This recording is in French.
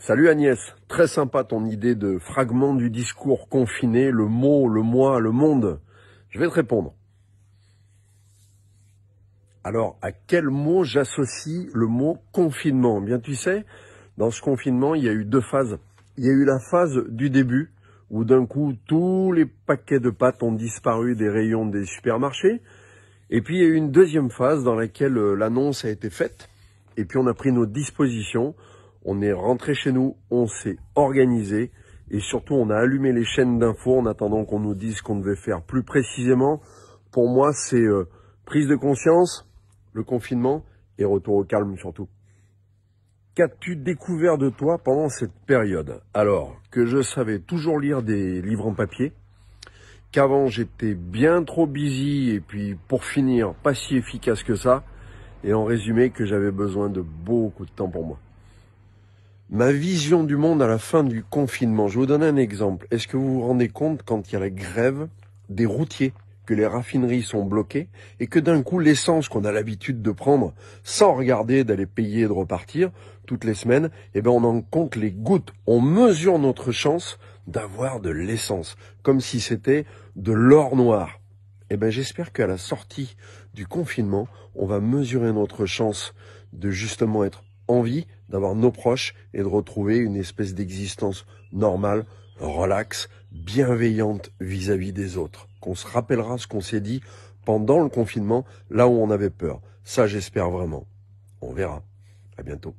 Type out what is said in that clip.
Salut Agnès, très sympa ton idée de fragment du discours confiné, le mot, le moi, le monde. Je vais te répondre. Alors, à quel mot j'associe le mot confinement? Bien, tu sais, dans ce confinement, il y a eu deux phases. Il y a eu la phase du début, où d'un coup, tous les paquets de pâtes ont disparu des rayons des supermarchés. Et puis, il y a eu une deuxième phase dans laquelle l'annonce a été faite. Et puis, on a pris nos dispositions. On est rentré chez nous, on s'est organisé. Et surtout, on a allumé les chaînes d'infos en attendant qu'on nous dise ce qu'on devait faire plus précisément. Pour moi, c'est prise de conscience, le confinement et retour au calme surtout. Qu'as-tu découvert de toi pendant cette période? Alors, que je savais toujours lire des livres en papier, qu'avant j'étais bien trop busy et puis pour finir, pas si efficace que ça, et en résumé que j'avais besoin de beaucoup de temps pour moi. Ma vision du monde à la fin du confinement, je vais vous donner un exemple. Est-ce que vous vous rendez compte quand il y a la grève des routiers, que les raffineries sont bloquées et que d'un coup l'essence qu'on a l'habitude de prendre sans regarder, d'aller payer et de repartir toutes les semaines, eh ben on en compte les gouttes. On mesure notre chance d'avoir de l'essence, comme si c'était de l'or noir. Eh ben j'espère qu'à la sortie du confinement, on va mesurer notre chance de justement être en vie, d'avoir nos proches et de retrouver une espèce d'existence normale, relaxe, bienveillante vis-à-vis des autres. Qu'on se rappellera ce qu'on s'est dit pendant le confinement, là où on avait peur. Ça, j'espère vraiment. On verra. À bientôt.